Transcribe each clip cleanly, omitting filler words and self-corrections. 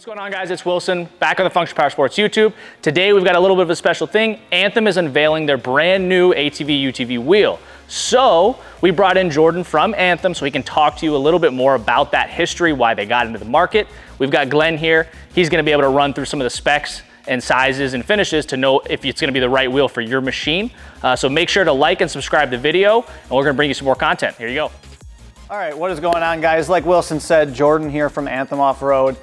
What's going on, guys? It's Wilson, back on the Function Powersports YouTube. Today we've got a little bit of a special thing. Anthem is unveiling their brand new ATV UTV wheel. So we brought in Jordan from Anthem so he can talk to you a little bit more about that history, why they got into the market. We've got Glen here. He's gonna be able to run through some of the specs and sizes and finishes to know if it's gonna be the right wheel for your machine. So make sure to like and subscribe the video, and we're gonna bring you some more content. Here you go. All right, what is going on, guys? Like Wilson said, Jordan here from Anthem Off-Road.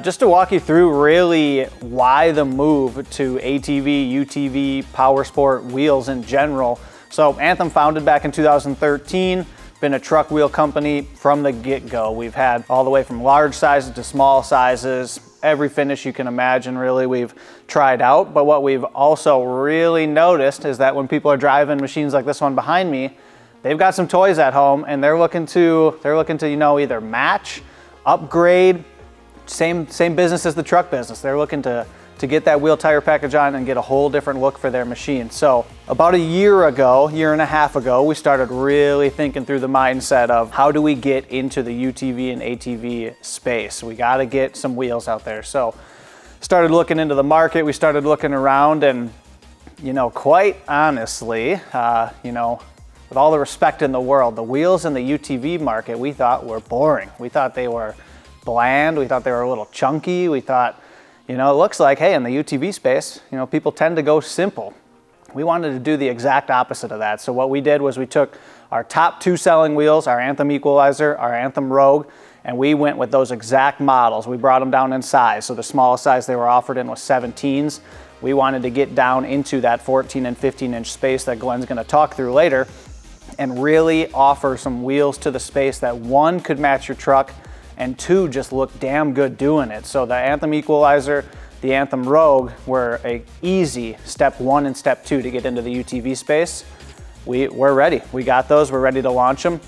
Just to walk you through really why the move to ATV, UTV, Powersport wheels in general. So Anthem founded back in 2013, been a truck wheel company from the get-go. We've had all the way from large sizes to small sizes, every finish you can imagine really we've tried out. But what we've also really noticed is that when people are driving machines like this one behind me, they've got some toys at home and they're looking to either match, upgrade. Same business as the truck business. They're looking to get that wheel tire package on and get a whole different look for their machine. So about a year and a half ago, we started really thinking through the mindset of how do we get into the UTV and ATV space? We got to get some wheels out there. So started looking into the market. We started looking around and, quite honestly, with all the respect in the world, the wheels in the UTV market we thought were boring. We thought they were bland. We thought they were a little chunky. We thought, it looks like, hey, in the UTV space, people tend to go simple. We wanted to do the exact opposite of that. So what we did was we took our top two selling wheels, our Anthem Equalizer, our Anthem Rogue, and we went with those exact models. We brought them down in size. So the smallest size they were offered in was 17s. We wanted to get down into that 14 and 15-inch space that Glen's going to talk through later and really offer some wheels to the space that, one, could match your truck, and two, just look damn good doing it. So the Anthem Equalizer, the Anthem Rogue were a easy step 1 and step 2 to get into the UTV space. We're ready. We got those. We're ready to launch them.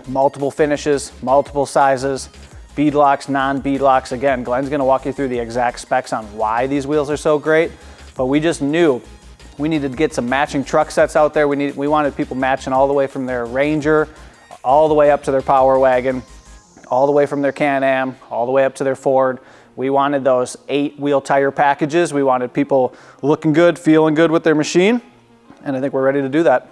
Multiple finishes, multiple sizes, beadlocks, non-beadlocks. Again, Glen's going to walk you through the exact specs on why these wheels are so great, but we just knew we needed to get some matching truck sets out there. We wanted people matching all the way from their Ranger, all the way up to their Power Wagon, all the way from their Can-Am, all the way up to their Ford. We wanted those 8-wheel tire packages. We wanted people looking good, feeling good with their machine, and I think we're ready to do that.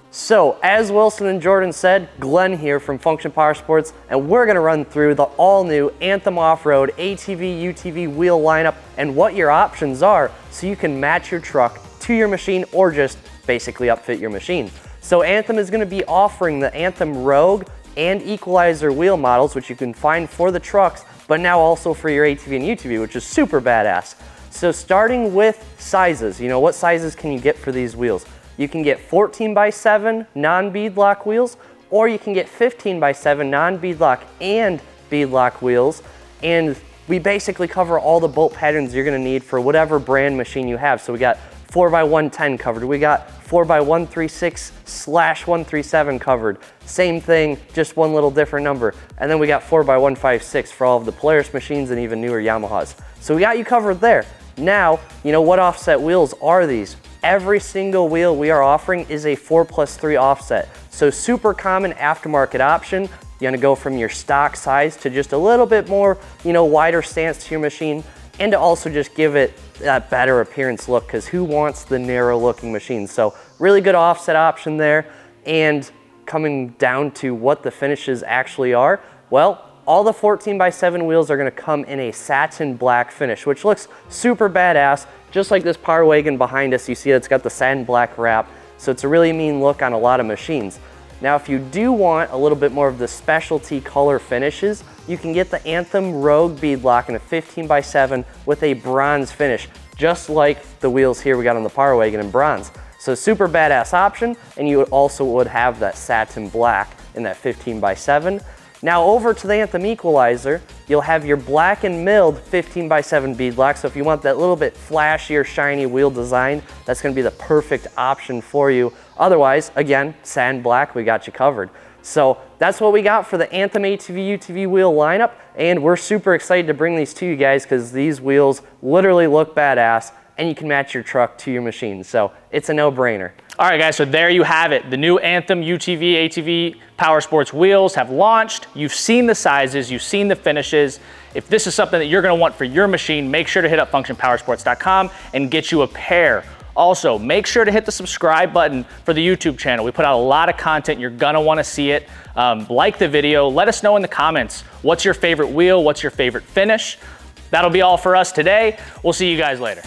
So, as Wilson and Jordan said, Glen here from Function Powersports, and we're gonna run through the all-new Anthem Off-Road ATV, UTV wheel lineup and what your options are so you can match your truck to your machine or just basically upfit your machine. So Anthem is gonna be offering the Anthem Rogue and Equalizer wheel models, which you can find for the trucks, but now also for your ATV and UTV, which is super badass. So starting with sizes, what sizes can you get for these wheels? You can get 14x7 non-beadlock wheels, or you can get 15x7 non-beadlock and beadlock wheels. And we basically cover all the bolt patterns you're gonna need for whatever brand machine you have. So we got 4x110 covered. We got 4x136/137 covered. Same thing, just one little different number. And then we got 4x156 for all of the Polaris machines and even newer Yamahas. So we got you covered there. Now, what offset wheels are these? Every single wheel we are offering is a 4+3 offset. So super common aftermarket option. You're gonna go from your stock size to just a little bit more, wider stance to your machine, and to also just give it that better appearance look, because who wants the narrow looking machine? So really good offset option there. And coming down to what the finishes actually are, well, all the 14x7 wheels are gonna come in a satin black finish, which looks super badass. Just like this Power Wagon behind us, you see it's got the satin black wrap. So it's a really mean look on a lot of machines. Now, if you do want a little bit more of the specialty color finishes, you can get the Anthem Rogue beadlock in a 15x7 with a bronze finish, just like the wheels here we got on the Power Wagon in bronze. So super badass option, and you also would have that satin black in that 15x7. Now over to the Anthem Equalizer, you'll have your black and milled 15x7 beadlock. So if you want that little bit flashier, shiny wheel design, that's gonna be the perfect option for you. Otherwise, again, satin black, we got you covered. So that's what we got for the Anthem ATV UTV wheel lineup, and we're super excited to bring these to you guys because these wheels literally look badass and you can match your truck to your machine. So it's a no-brainer. All right, guys, so there you have it. The new Anthem UTV ATV Powersports wheels have launched. You've seen the sizes, you've seen the finishes. If this is something that you're gonna want for your machine, make sure to hit up functionpowersports.com and get you a pair. Also, make sure to hit the subscribe button for the YouTube channel. We put out a lot of content. You're gonna wanna see it. Like the video. Let us know in the comments, what's your favorite wheel? What's your favorite finish? That'll be all for us today. We'll see you guys later.